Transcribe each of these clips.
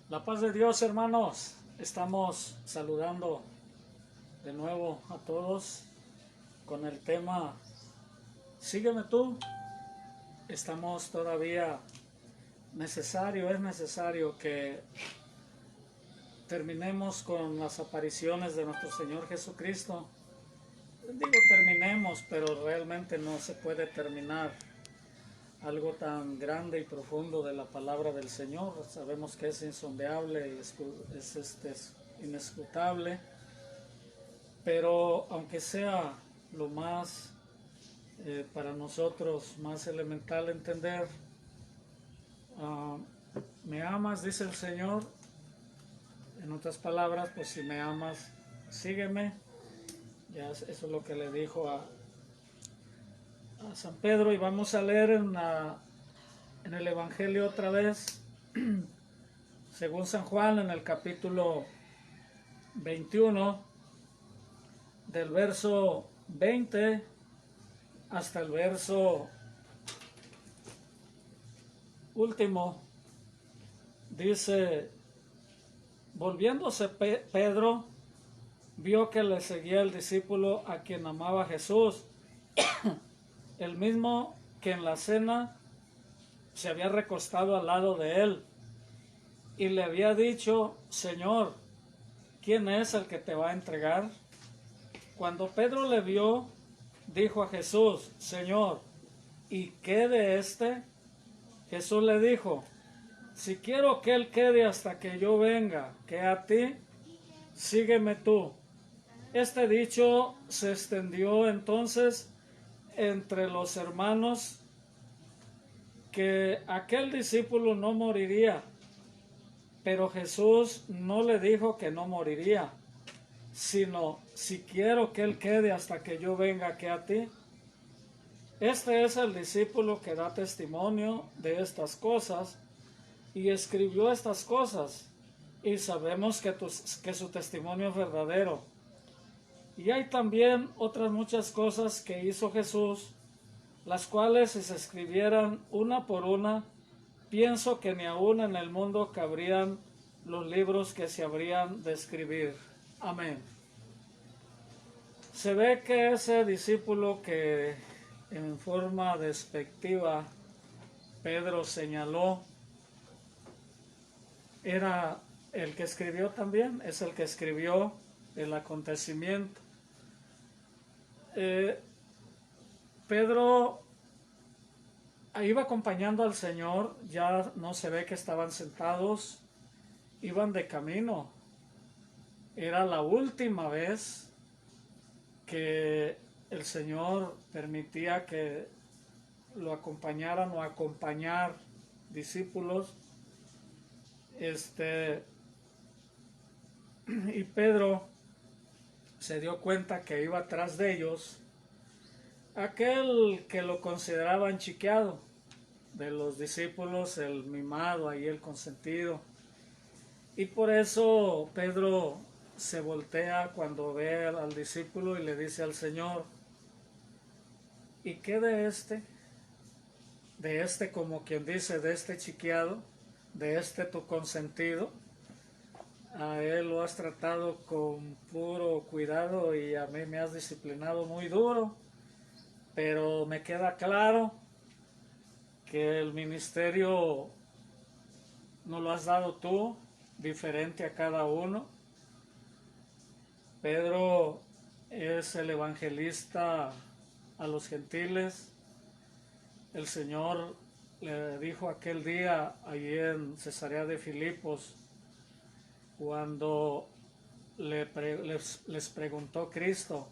La paz de Dios, hermanos. Estamos saludando de nuevo a todos con el tema Sígueme tú. Estamos todavía es necesario que terminemos con las apariciones de nuestro Señor Jesucristo. Digo terminemos, pero realmente no se puede terminar algo tan grande y profundo de la palabra del Señor. Sabemos que es insondable y es inescrutable, pero aunque sea lo más para nosotros más elemental entender, uh, me amas, dice el Señor. En otras palabras, pues si me amas, sígueme. Ya eso es lo que le dijo a San Pedro. Y vamos a leer en el Evangelio otra vez, según San Juan, en el capítulo 21, del verso 20 hasta el verso último. Dice: volviéndose Pedro, vio que le seguía el discípulo a quien amaba Jesús, el mismo que en la cena se había recostado al lado de él, y le había dicho: Señor, ¿quién es el que te va a entregar? Cuando Pedro le vio, dijo a Jesús: Señor, ¿y qué de este? Jesús le dijo: si quiero que él quede hasta que yo venga, que a ti, sígueme tú. Este dicho se extendió entonces entre los hermanos, que aquel discípulo no moriría, pero Jesús no le dijo que no moriría, sino: si quiero que él quede hasta que yo venga, que a ti. Este es el discípulo que da testimonio de estas cosas y escribió estas cosas, y sabemos que su testimonio es verdadero. Y hay también otras muchas cosas que hizo Jesús, las cuales, si se escribieran una por una, pienso que ni aún en el mundo cabrían los libros que se habrían de escribir. Amén. Se ve que ese discípulo que en forma despectiva Pedro señaló era el que escribió también, es el que escribió el acontecimiento. Pedro iba acompañando al Señor, ya no se ve que estaban sentados, iban de camino. Era la última vez que el Señor permitía que lo acompañaran o acompañar discípulos. Y Pedro se dio cuenta que iba atrás de ellos aquel que lo consideraban chiqueado de los discípulos, el mimado, ahí el consentido. Y por eso Pedro se voltea cuando ve al discípulo y le dice al Señor: ¿y qué de este? De este, como quien dice, de este chiqueado, de este tu consentido. A él lo has tratado con puro cuidado y a mí me has disciplinado muy duro, pero me queda claro que el ministerio no lo has dado tú, diferente a cada uno. Pedro es el evangelista a los gentiles. El Señor le dijo aquel día allí en Cesarea de Filipos, cuando les preguntó Cristo: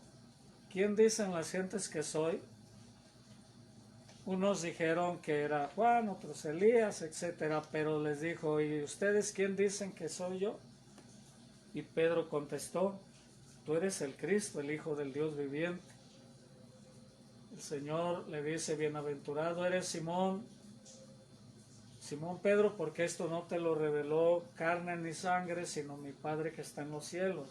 ¿quién dicen las gentes que soy? Unos dijeron que era Juan, otros Elías, etcétera, pero les dijo: ¿y ustedes quién dicen que soy yo? Y Pedro contestó: tú eres el Cristo, el Hijo del Dios viviente. El Señor le dice: bienaventurado eres Simón Pedro, porque esto no te lo reveló carne ni sangre, sino mi Padre que está en los cielos.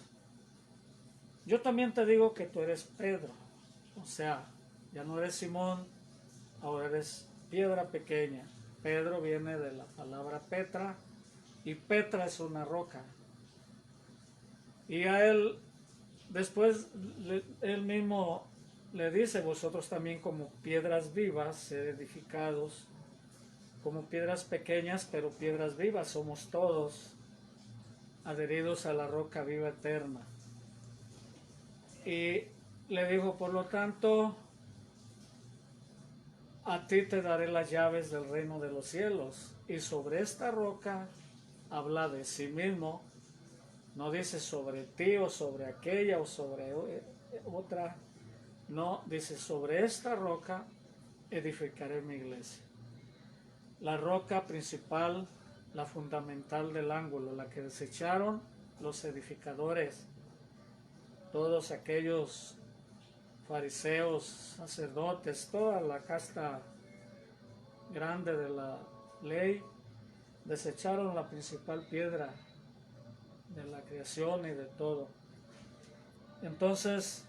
Yo también te digo que tú eres Pedro, o sea, ya no eres Simón, ahora eres piedra pequeña. Pedro viene de la palabra Petra, y Petra es una roca. Y a él, después, él mismo le dice, vosotros también como piedras vivas, sed edificados, como piedras pequeñas, pero piedras vivas, somos todos adheridos a la roca viva eterna. Y le dijo, por lo tanto, a ti te daré las llaves del reino de los cielos, y sobre esta roca habla de sí mismo, no dice sobre ti o sobre aquella o sobre otra, no, dice sobre esta roca edificaré mi iglesia. La roca principal, la fundamental del ángulo, la que desecharon los edificadores, todos aquellos fariseos, sacerdotes, toda la casta grande de la ley, desecharon la principal piedra de la creación y de todo. Entonces,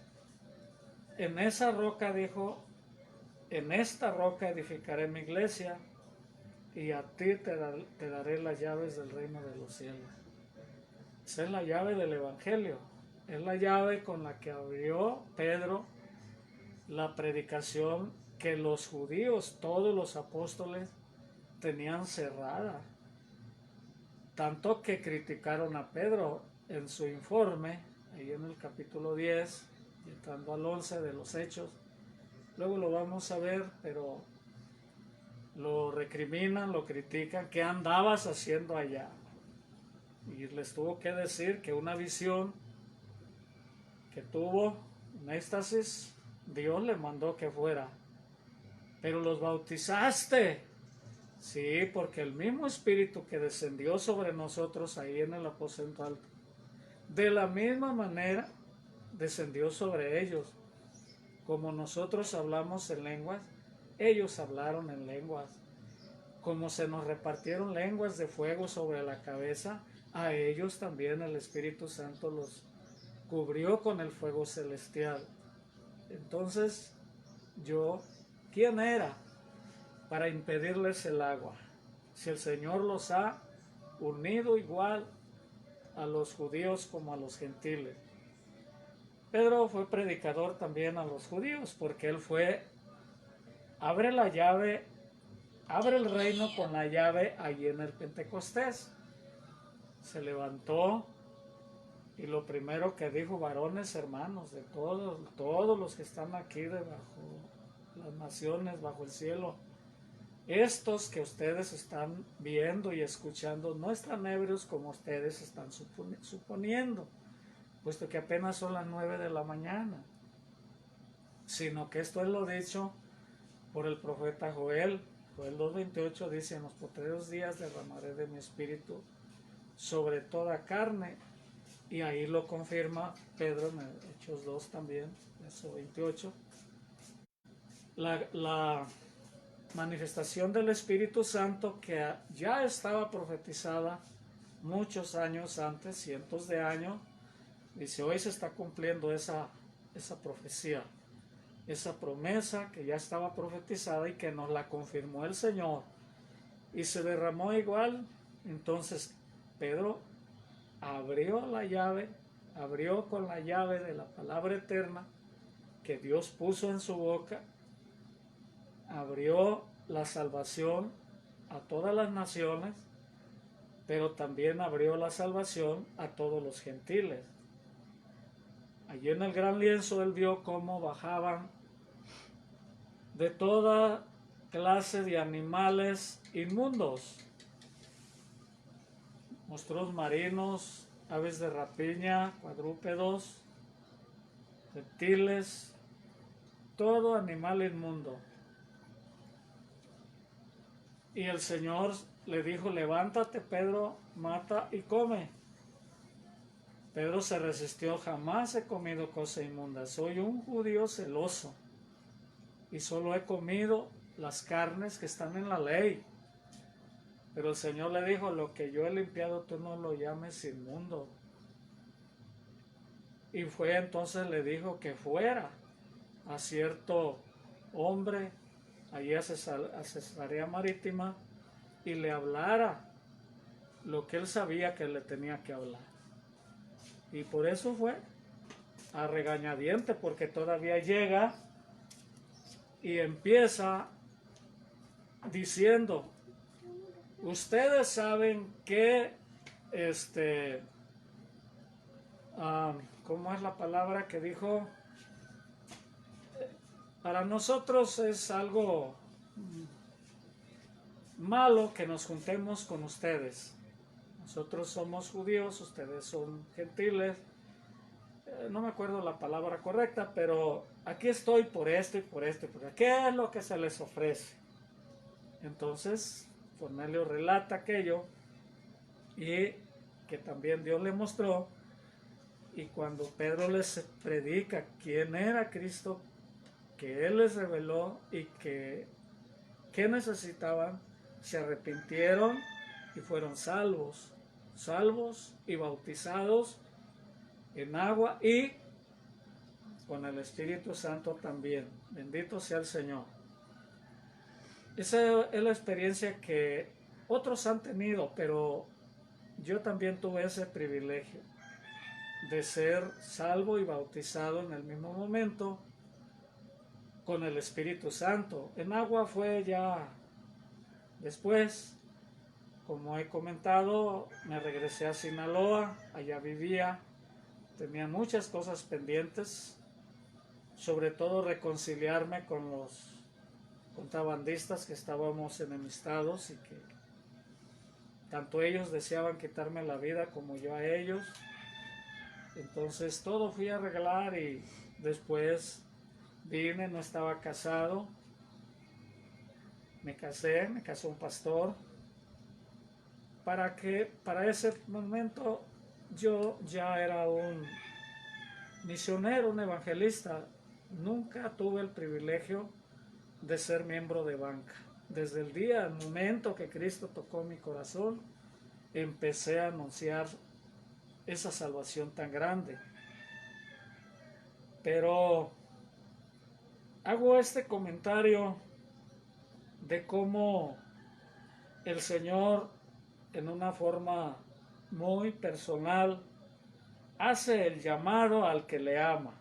en esa roca dijo, en esta roca edificaré mi iglesia y a ti te daré las llaves del reino de los cielos. Esa es la llave del evangelio, es la llave con la que abrió Pedro la predicación que los judíos, todos los apóstoles, tenían cerrada. Tanto que criticaron a Pedro en su informe, ahí en el capítulo 10, entrando al 11 de los Hechos. Luego lo vamos a ver, pero lo recriminan, lo critican, ¿qué andabas haciendo allá? Y les tuvo que decir que una visión que tuvo, un éxtasis, Dios le mandó que fuera. Pero los bautizaste. Sí, porque el mismo Espíritu que descendió sobre nosotros ahí en el aposento alto, de la misma manera descendió sobre ellos. Como nosotros hablamos en lenguas, ellos hablaron en lenguas. Como se nos repartieron lenguas de fuego sobre la cabeza, a ellos también el Espíritu Santo los cubrió con el fuego celestial. Entonces, ¿quién era para impedirles el agua? Si el Señor los ha unido igual a los judíos como a los gentiles. Pedro fue predicador también a los judíos, porque él abre la llave, abre el reino con la llave allí en el Pentecostés. Se levantó y lo primero que dijo, varones hermanos de todos los que están aquí debajo las naciones, bajo el cielo, estos que ustedes están viendo y escuchando no están ebrios como ustedes están suponiendo, puesto que apenas son las 9 de la mañana, sino que esto es lo dicho por el profeta Joel. Joel 2:28 dice, en los postreros días derramaré de mi espíritu sobre toda carne, y ahí lo confirma Pedro en Hechos 2 también, verso 28. La manifestación del Espíritu Santo que ya estaba profetizada muchos años antes, cientos de años, dice, hoy se está cumpliendo esa profecía, esa promesa que ya estaba profetizada y que nos la confirmó el Señor, y se derramó igual. Entonces Pedro abrió la llave, abrió con la llave de la palabra eterna que Dios puso en su boca, abrió la salvación a todas las naciones, pero también abrió la salvación a todos los gentiles. Allí en el gran lienzo él vio cómo bajaban de toda clase de animales inmundos, monstruos marinos, aves de rapiña, cuadrúpedos, reptiles, todo animal inmundo. Y el Señor le dijo, levántate Pedro, mata y come. Pedro se resistió, jamás he comido cosa inmunda, soy un judío celoso y solo he comido las carnes que están en la ley. Pero el Señor le dijo, lo que yo he limpiado tú no lo llames inmundo. Y fue entonces le dijo que fuera a cierto hombre allí a Cesarea Marítima y le hablara lo que él sabía que le tenía que hablar. Y por eso fue a regañadiente, porque todavía llega y empieza diciendo, ustedes saben que ¿cómo es la palabra que dijo? Para nosotros es algo malo que nos juntemos con ustedes. Nosotros somos judíos, ustedes son gentiles. No me acuerdo la palabra correcta, pero aquí estoy por esto y por esto y por esto. ¿Qué es lo que se les ofrece? Entonces, Cornelio relata aquello y que también Dios le mostró. Y cuando Pedro les predica quién era Cristo, que Él les reveló y que necesitaban, se arrepintieron y fueron salvos y bautizados en agua y con el Espíritu Santo también. Bendito sea el Señor. Esa es la experiencia que otros han tenido, pero yo también tuve ese privilegio de ser salvo y bautizado en el mismo momento con el Espíritu Santo. En agua fue ya después. Como he comentado, me regresé a Sinaloa, allá vivía, tenía muchas cosas pendientes, sobre todo reconciliarme con los contrabandistas que estábamos enemistados y que tanto ellos deseaban quitarme la vida como yo a ellos. Entonces todo fui a arreglar y después vine, no estaba casado, me casó un pastor, para ese momento yo ya era un misionero, un evangelista. Nunca tuve el privilegio de ser miembro de banca. Desde el momento que Cristo tocó mi corazón, empecé a anunciar esa salvación tan grande. Pero hago este comentario de cómo el Señor, en una forma muy personal, hace el llamado al que le ama.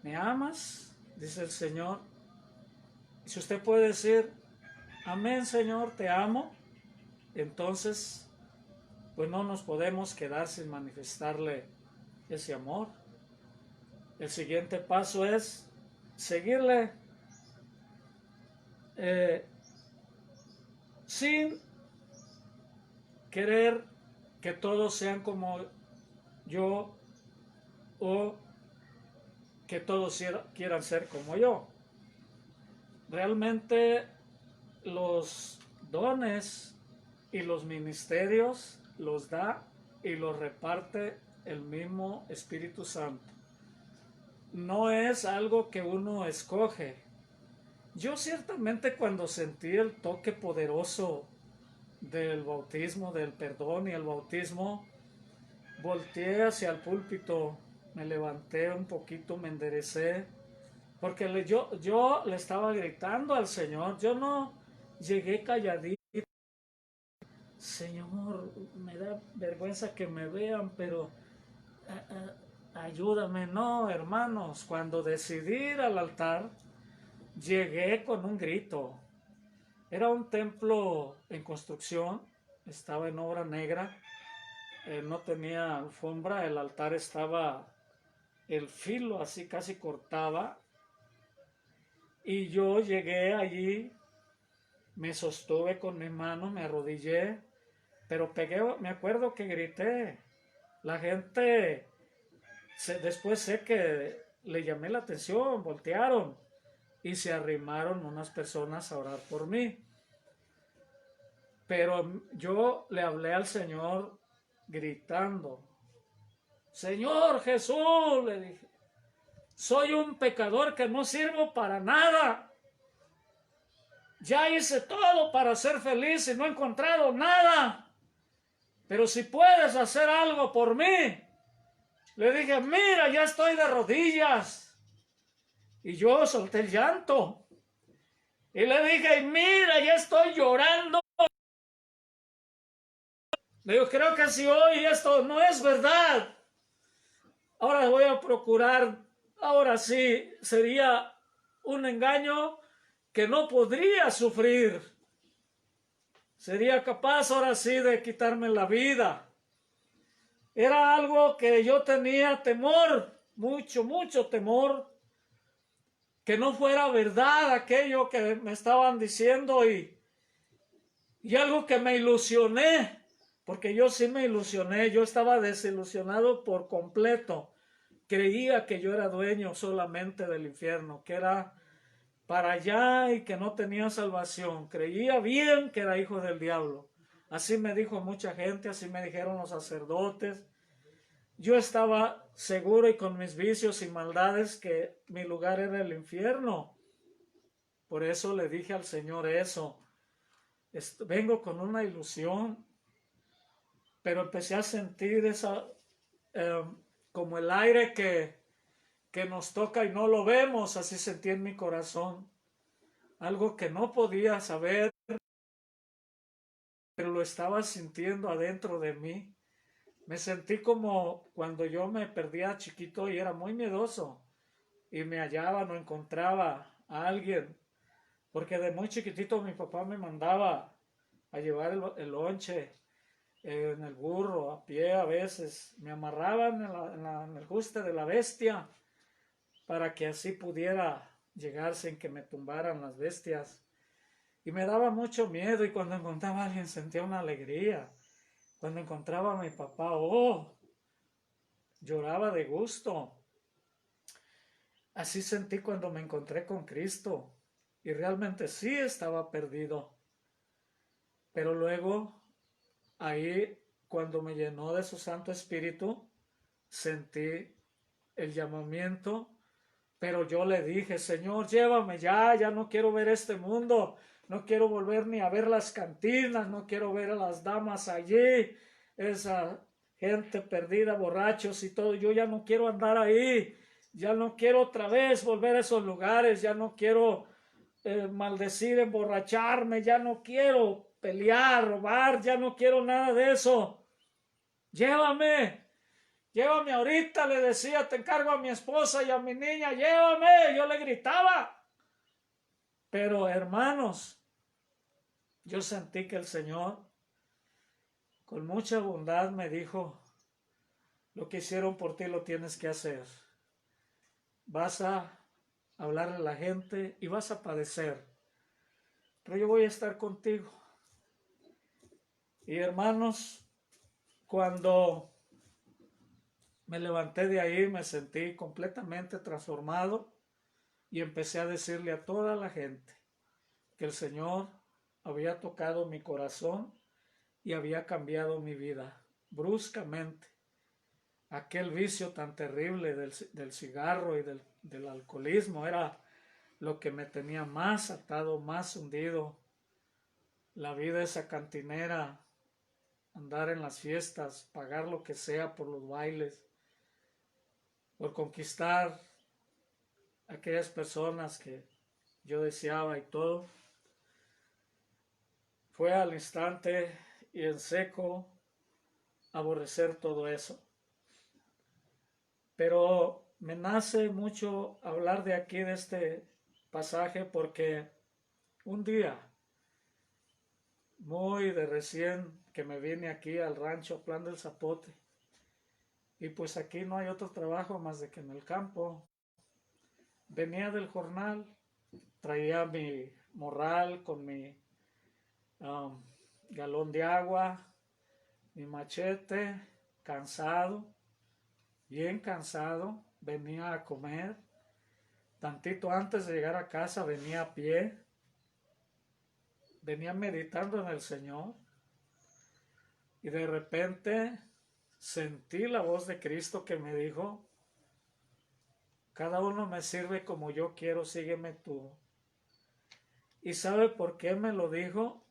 ¿Me amas?, dice el Señor. Y si usted puede decir, amén, Señor, te amo, entonces pues no nos podemos quedar sin manifestarle ese amor. El siguiente paso es seguirle sin querer que todos sean como yo o que todos quieran ser como yo. Realmente los dones y los ministerios los da y los reparte el mismo Espíritu Santo. No es algo que uno escoge. Yo ciertamente cuando sentí el toque poderoso del bautismo, del perdón y el bautismo, volteé hacia el púlpito, me levanté un poquito, me enderecé, porque yo le estaba gritando al Señor. Yo no llegué calladito. Señor, me da vergüenza que me vean, pero ayúdame. No, hermanos, cuando decidí ir al altar, llegué con un grito. Era un templo en construcción, estaba en obra negra, no tenía alfombra, el altar estaba, el filo así casi cortaba, y yo llegué allí, me sostuve con mi mano, me arrodillé, pero me acuerdo que grité. La gente, después sé que le llamé la atención, voltearon y se arrimaron unas personas a orar por mí. Pero yo le hablé al Señor gritando, Señor Jesús, le dije, soy un pecador que no sirvo para nada. Ya hice todo para ser feliz y no he encontrado nada. Pero si puedes hacer algo por mí. Le dije, mira, ya estoy de rodillas. Y yo solté el llanto. Y le dije, mira, ya estoy llorando. Le digo, creo que si hoy esto no es verdad, ahora voy a procurar, ahora sí, sería un engaño que no podría sufrir. Sería capaz ahora sí de quitarme la vida. Era algo que yo tenía temor, mucho, mucho temor, que no fuera verdad aquello que me estaban diciendo y algo que me ilusioné, porque yo sí me ilusioné, yo estaba desilusionado por completo. Creía que yo era dueño solamente del infierno, que era para allá y que no tenía salvación. Creía bien que era hijo del diablo. Así me dijo mucha gente, así me dijeron los sacerdotes. Yo estaba seguro y con mis vicios y maldades que mi lugar era el infierno. Por eso le dije al Señor eso. Vengo con una ilusión, pero empecé a sentir esa, como el aire que nos toca y no lo vemos, así sentí en mi corazón. Algo que no podía saber, pero lo estaba sintiendo adentro de mí. Me sentí como cuando yo me perdía chiquito y era muy miedoso y me hallaba, no encontraba a alguien, porque de muy chiquitito mi papá me mandaba a llevar el lonche en el burro, a pie a veces. Me amarraban en el juste de la bestia para que así pudiera llegar sin que me tumbaran las bestias. Y me daba mucho miedo y cuando encontraba a alguien sentía una alegría. Cuando encontraba a mi papá, oh, lloraba de gusto. Así sentí cuando me encontré con Cristo y realmente sí estaba perdido. Pero luego, ahí, cuando me llenó de su Santo Espíritu, sentí el llamamiento, pero yo le dije, Señor, llévame ya, ya no quiero ver este mundo, no quiero volver ni a ver las cantinas, no quiero ver a las damas allí, esa gente perdida, borrachos y todo, yo ya no quiero andar ahí, ya no quiero otra vez volver a esos lugares, ya no quiero maldecir, emborracharme, ya no quiero pelear, robar, ya no quiero nada de eso. Llévame, llévame ahorita, le decía, te encargo a mi esposa y a mi niña, llévame, yo le gritaba. Pero hermanos, yo sentí que el Señor con mucha bondad me dijo, lo que hicieron por ti lo tienes que hacer. Vas a hablarle a la gente y vas a padecer, pero yo voy a estar contigo. Y hermanos, cuando me levanté de ahí me sentí completamente transformado y empecé a decirle a toda la gente que el Señor había tocado mi corazón y había cambiado mi vida bruscamente. Aquel vicio tan terrible del cigarro y del alcoholismo era lo que me tenía más atado, más hundido. La vida esa cantinera, andar en las fiestas, pagar lo que sea por los bailes, por conquistar aquellas personas que yo deseaba y todo. Fue al instante y en seco aborrecer todo eso. Pero me nace mucho hablar de aquí, de este pasaje, porque un día, muy de recién que me vine aquí al rancho Plan del Zapote, y pues aquí no hay otro trabajo más de que en el campo, venía del jornal, traía mi morral con mi galón de agua, mi machete, cansado, bien cansado, venía a comer. Tantito antes de llegar a casa venía a pie, venía meditando en el Señor y de repente sentí la voz de Cristo que me dijo, cada uno me sirve como yo quiero, sígueme tú. ¿Y sabe por qué me lo dijo?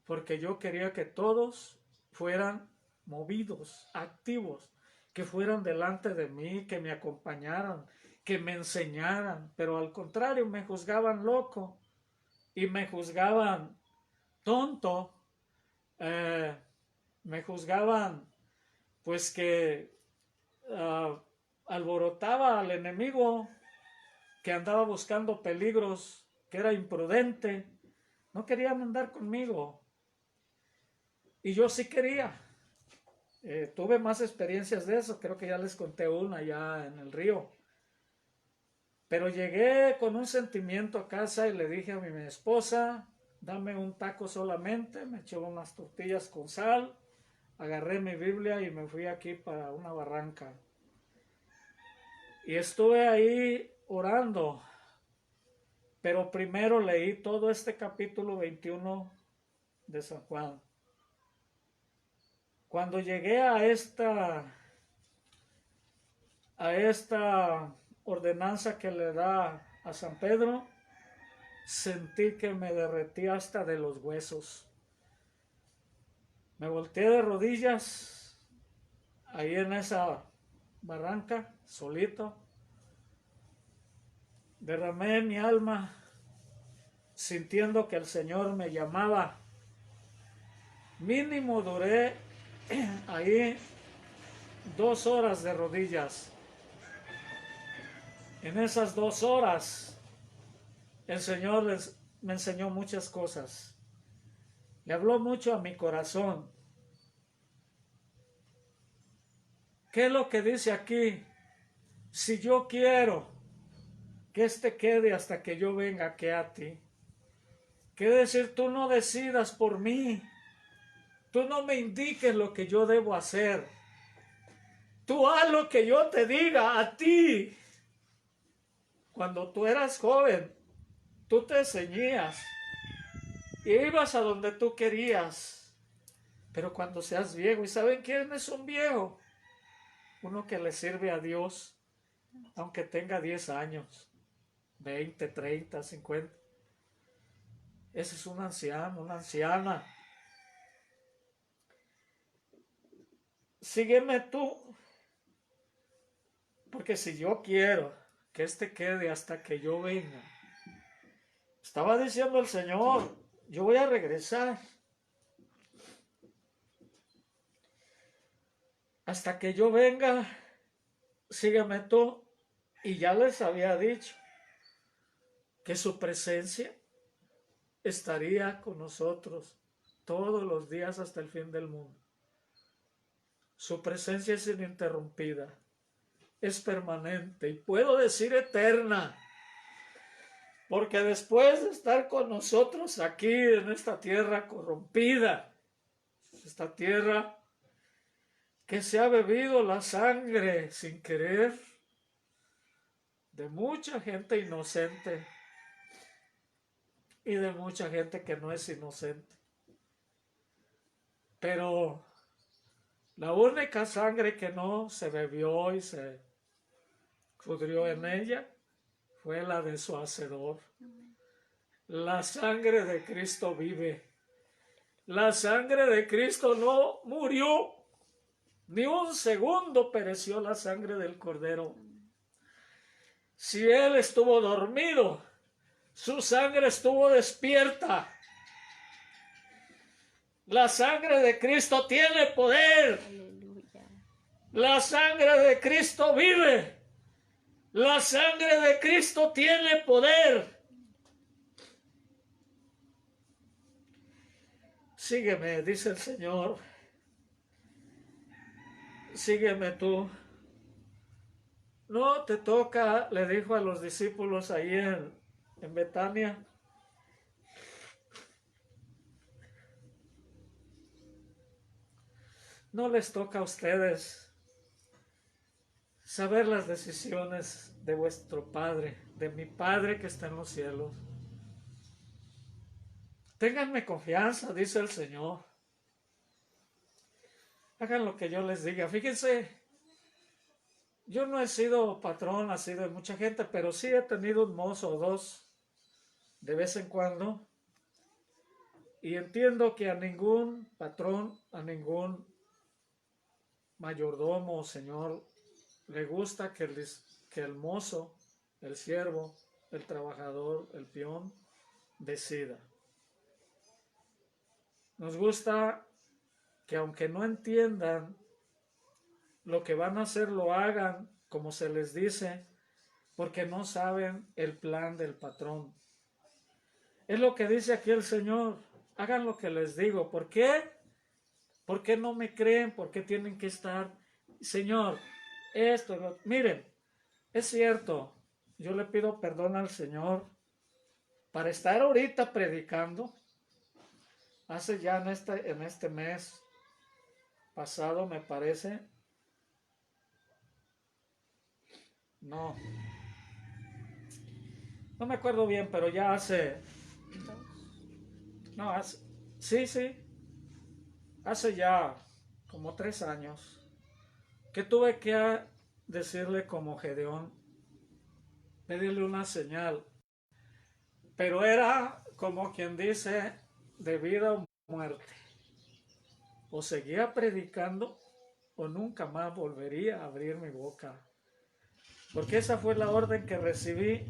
Porque yo quería que todos fueran movidos, activos, que fueran delante de mí, que me acompañaran, que me enseñaran, pero al contrario me juzgaban loco y me juzgaban tonto, me me juzgaban pues que alborotaba al enemigo, que andaba buscando peligros, que era imprudente. No querían andar conmigo. Y yo sí quería. Tuve más experiencias de eso. Creo que ya les conté una allá en el río. Pero llegué con un sentimiento a casa y le dije a mi esposa, dame un taco solamente. Me echó unas tortillas con sal. Agarré mi Biblia y me fui aquí para una barranca. Y estuve ahí orando. Pero primero leí todo este capítulo 21 de San Juan. Cuando llegué a esta ordenanza que le da a San Pedro, sentí que me derretí hasta de los huesos. Me volteé de rodillas ahí en esa barranca, solito. Derramé mi alma sintiendo que el Señor me llamaba. Mínimo duré ahí 2 horas de rodillas. En esas 2 horas el Señor me enseñó muchas cosas. Le habló mucho a mi corazón. ¿Qué es lo que dice aquí? Si yo quiero que este quede hasta que yo venga aquí a ti. Quiere decir, tú no decidas por mí. Tú no me indiques lo que yo debo hacer. Tú haz lo que yo te diga a ti. Cuando tú eras joven, tú te ceñías y ibas a donde tú querías. Pero cuando seas viejo, ¿y saben quién es un viejo? Uno que le sirve a Dios, aunque tenga 10 años, 20, 30, 50. Ese es un anciano, una anciana. Sígueme tú, porque si yo quiero que este quede hasta que yo venga, estaba diciendo el Señor, yo voy a regresar. Hasta que yo venga, sígueme tú. Y ya les había dicho que su presencia estaría con nosotros todos los días hasta el fin del mundo. Su presencia es ininterrumpida, es permanente y puedo decir eterna, porque después de estar con nosotros aquí en esta tierra corrompida, esta tierra que se ha bebido la sangre sin querer de mucha gente inocente y de mucha gente que no es inocente. Pero la única sangre que no se bebió y se pudrió en ella fue la de su hacedor. La sangre de Cristo vive. La sangre de Cristo no murió. Ni un segundo pereció la sangre del Cordero. Si Él estuvo dormido, su sangre estuvo despierta. La sangre de Cristo tiene poder. Aleluya. La sangre de Cristo vive. La sangre de Cristo tiene poder. Sígueme, dice el Señor. Sígueme tú. No te toca, le dijo a los discípulos ahí en Betania. No les toca a ustedes saber las decisiones de vuestro Padre, de mi Padre que está en los cielos. Ténganme confianza, dice el Señor. Hagan lo que yo les diga. Fíjense, yo no he sido patrón así de mucha gente, pero sí he tenido un mozo o dos de vez en cuando. Y entiendo que a ningún patrón, a ningún mayordomo o señor le gusta que el mozo, el siervo, el trabajador, el peón, decida. Nos gusta que aunque no entiendan lo que van a hacer, lo hagan como se les dice, porque no saben el plan del patrón. Es lo que dice aquí el Señor. Hagan lo que les digo. ¿Por qué? ¿Por qué no me creen? ¿Por qué tienen que estar? Señor, esto, miren, es cierto, yo le pido perdón al Señor para estar ahorita predicando. Hace ya en este mes pasado, me parece, no me acuerdo bien, pero ya hace, no, hace, sí, hace ya como 3 años, que tuve que decirle como Gedeón, pedirle una señal, pero era como quien dice, de vida o muerte. O seguía predicando o nunca más volvería a abrir mi boca. Porque esa fue la orden que recibí,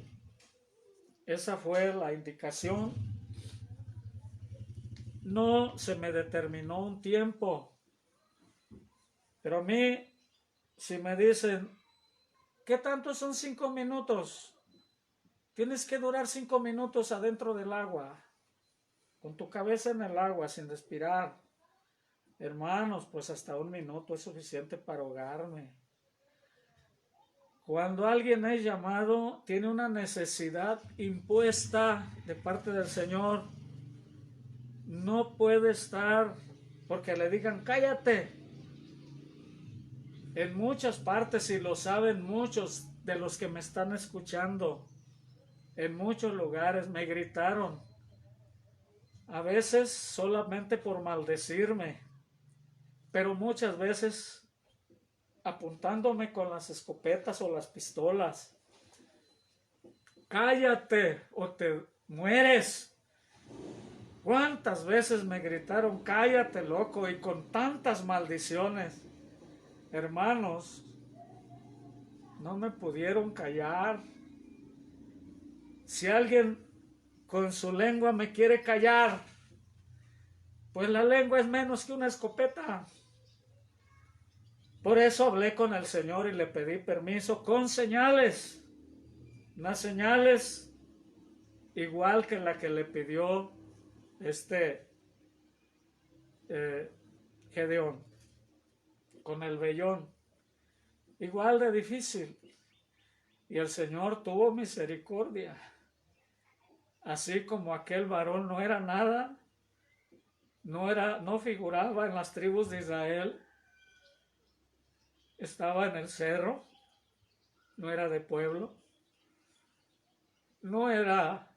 esa fue la indicación. No se me determinó un tiempo, pero a mí, si me dicen, ¿qué tanto son 5 minutos? Tienes que durar 5 minutos adentro del agua, con tu cabeza en el agua, sin respirar. Hermanos, pues hasta 1 minuto es suficiente para ahogarme. Cuando alguien es llamado, tiene una necesidad impuesta de parte del Señor. No puede estar porque le digan, cállate. En muchas partes, y lo saben muchos de los que me están escuchando, en muchos lugares me gritaron, a veces solamente por maldecirme, pero muchas veces apuntándome con las escopetas o las pistolas. Cállate o te mueres. ¿Cuántas veces me gritaron, cállate, loco? Y con tantas maldiciones. Hermanos, no me pudieron callar. Si alguien con su lengua me quiere callar, pues la lengua es menos que una escopeta. Por eso hablé con el Señor y le pedí permiso con señales. Unas señales igual que la que le pidió Gedeón, con el vellón, igual de difícil. Y el Señor tuvo misericordia. Así como aquel varón no era nada, no figuraba en las tribus de Israel, estaba en el cerro, no era de pueblo, no era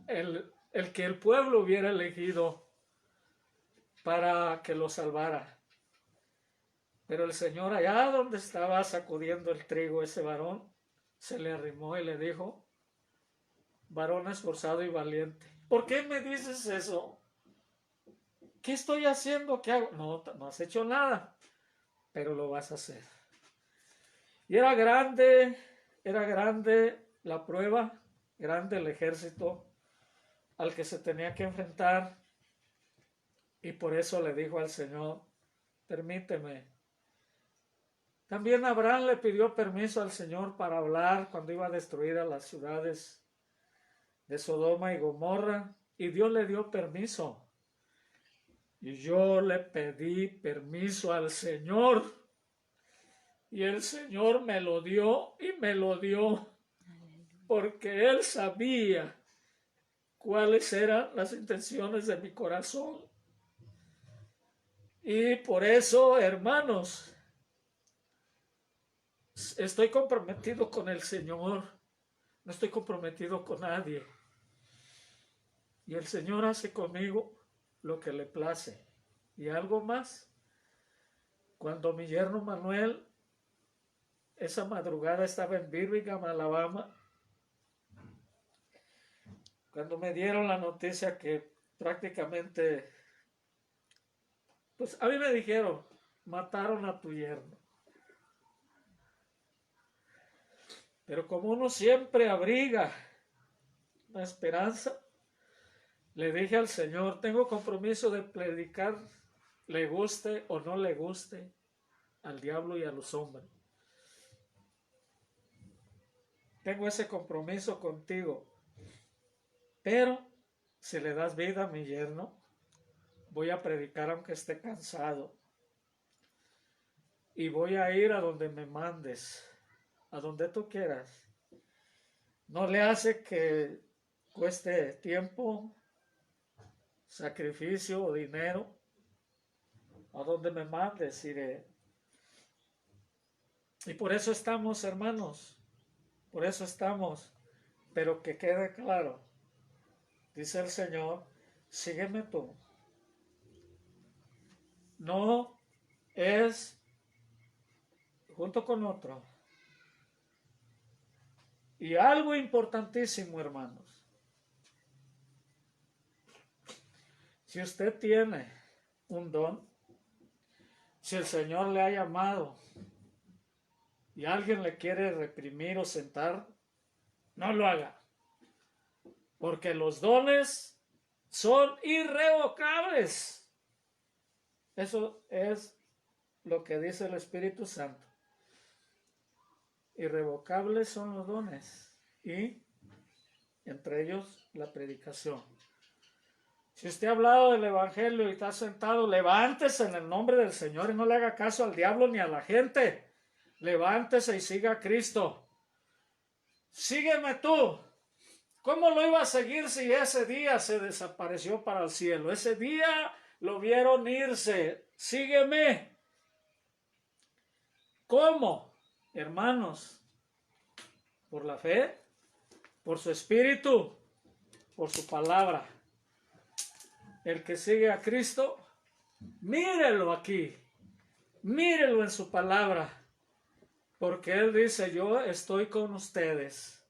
el que el pueblo hubiera elegido para que lo salvara. Pero el Señor, allá donde estaba sacudiendo el trigo, ese varón se le arrimó y le dijo, varón esforzado y valiente, ¿por qué me dices eso? ¿Qué estoy haciendo? ¿Qué hago? No has hecho nada, pero lo vas a hacer. Y era grande la prueba, grande el ejército al que se tenía que enfrentar, y por eso le dijo al Señor, permíteme. También Abraham le pidió permiso al Señor para hablar cuando iba a destruir a las ciudades de Sodoma y Gomorra, y Dios le dio permiso. Y yo le pedí permiso al Señor, y el Señor me lo dio, y me lo dio porque Él sabía cuáles eran las intenciones de mi corazón. Y por eso, hermanos, estoy comprometido con el Señor, no estoy comprometido con nadie. Y el Señor hace conmigo lo que le place. Y algo más, cuando mi yerno Manuel esa madrugada estaba en Birmingham, Alabama, cuando me dieron la noticia que prácticamente, pues a mí me dijeron, mataron a tu yerno. Pero como uno siempre abriga la esperanza, Le dije al Señor, tengo compromiso de predicar, le guste o no le guste al diablo y a los hombres. Tengo ese compromiso contigo. Pero si le das vida a mi yerno, voy a predicar aunque esté cansado. Y voy a ir a donde me mandes, a donde tú quieras. No le hace que cueste tiempo, sacrificio o dinero. A donde me mandes iré. Y por eso estamos, hermanos. Por eso estamos. Pero que quede claro. Dice el Señor, sígueme tú. No es junto con otro. Y algo importantísimo, hermanos. Si usted tiene un don, si el Señor le ha llamado y alguien le quiere reprimir o sentar, no lo haga. Porque los dones son irrevocables. Eso es lo que dice el Espíritu Santo. Irrevocables son los dones y entre ellos la predicación. Si usted ha hablado del Evangelio y está sentado, levántese en el nombre del Señor y no le haga caso al diablo ni a la gente. Levántese y siga a Cristo. Sígueme tú. ¿Cómo lo iba a seguir si ese día se desapareció para el cielo? Ese día lo vieron irse. Sígueme. ¿Cómo? Hermanos, por la fe, por su espíritu, por su palabra. El que sigue a Cristo, mírelo aquí, mírelo en su palabra, porque Él dice, yo estoy con ustedes,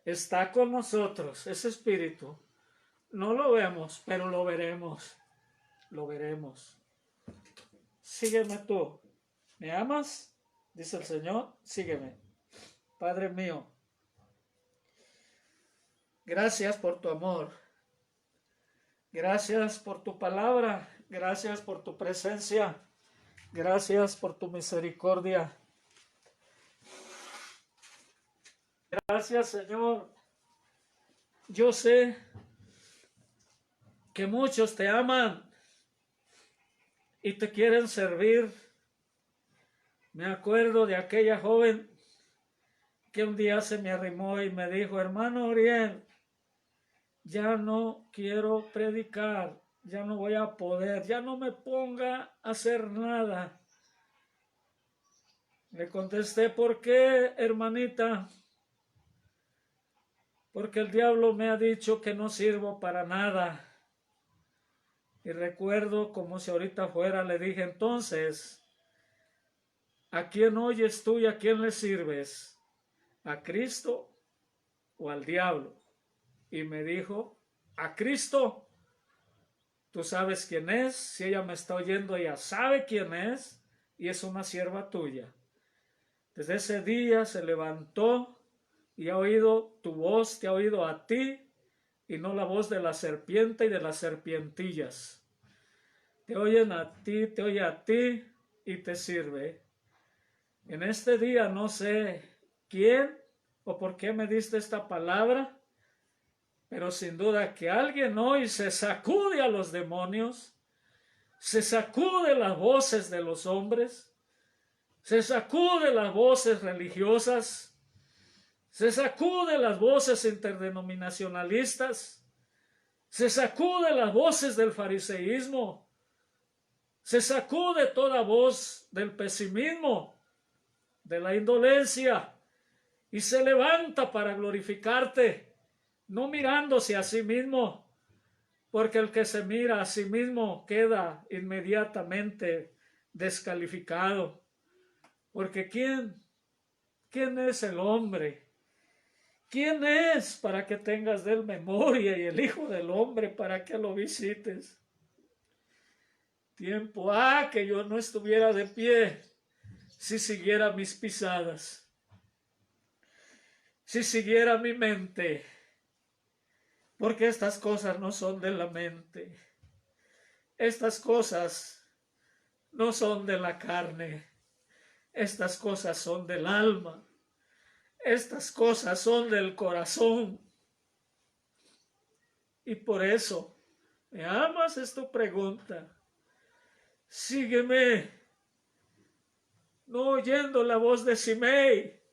está con nosotros, ese espíritu. No lo vemos, pero lo veremos, lo veremos. Sígueme tú. ¿Me amas? Dice el Señor, sígueme. Padre mío, gracias por tu amor. Gracias por tu palabra. Gracias por tu presencia. Gracias por tu misericordia. Gracias, Señor. Yo sé que muchos te aman y te quieren servir. Me acuerdo de aquella joven que un día se me arrimó y me dijo, hermano Uriel, ya no quiero predicar, ya no voy a poder, ya no me ponga a hacer nada. Le contesté, ¿por qué, hermanita? Porque el diablo me ha dicho que no sirvo para nada. Y recuerdo como si ahorita fuera, le dije, entonces, ¿a quién oyes tú y a quién le sirves? ¿A Cristo o al diablo? Y me dijo, a Cristo. Tú sabes quién es. Si ella me está oyendo, ella sabe quién es y es una sierva tuya. Desde ese día se levantó y ha oído tu voz, te ha oído a ti y no la voz de la serpiente y de las serpientillas. Te oyen a ti, te oye a ti y te sirve. En este día no sé quién o por qué me diste esta palabra, pero sin duda que alguien hoy se sacude a los demonios, se sacude las voces de los hombres, se sacude las voces religiosas, se sacude las voces interdenominacionalistas, se sacude las voces del fariseísmo, se sacude toda voz del pesimismo, de la indolencia, y se levanta para glorificarte, no mirándose a sí mismo, porque el que se mira a sí mismo queda inmediatamente descalificado. Porque ¿quién es el hombre? ¿Quién es para que tengas de él memoria y el Hijo del Hombre para que lo visites? Tiempo que yo no estuviera de pie si siguiera mis pisadas, si siguiera mi mente, porque estas cosas no son de la mente, estas cosas no son de la carne, estas cosas son del alma, estas cosas son del corazón. Y por eso, ¿me amas? Es tu pregunta. Sígueme, no oyendo la voz de Simei,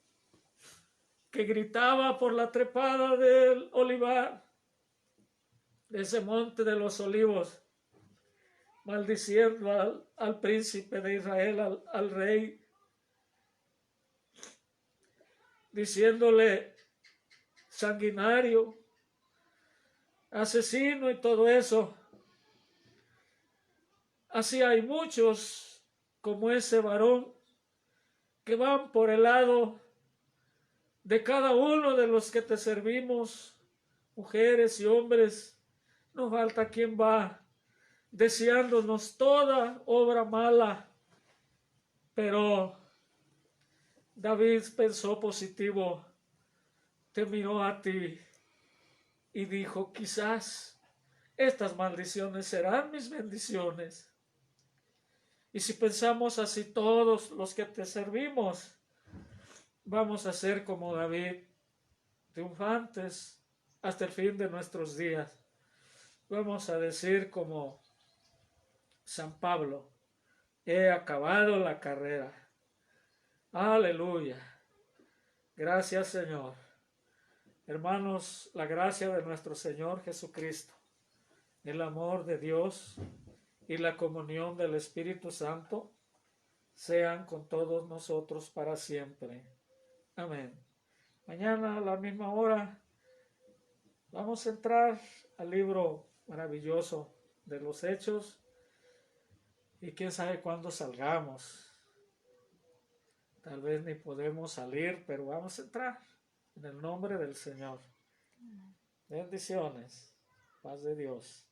que gritaba por la trepada del olivar, de ese monte de los olivos, maldiciendo al príncipe de Israel, al rey, diciéndole sanguinario, asesino y todo eso. Así hay muchos como ese varón que van por el lado de cada uno de los que te servimos, mujeres y hombres. No falta quien va deseándonos toda obra mala, pero David pensó positivo, te miró a ti y dijo, quizás estas maldiciones serán mis bendiciones. Y si pensamos así todos los que te servimos, vamos a ser como David, triunfantes hasta el fin de nuestros días. Vamos a decir como San Pablo, he acabado la carrera. Aleluya. Gracias, Señor. Hermanos, la gracia de nuestro Señor Jesucristo, el amor de Dios y la comunión del Espíritu Santo sean con todos nosotros para siempre. Amén. Mañana a la misma hora vamos a entrar al libro maravilloso de los Hechos y quién sabe cuándo salgamos. Tal vez ni podemos salir, pero vamos a entrar en el nombre del Señor. Bendiciones. Paz de Dios.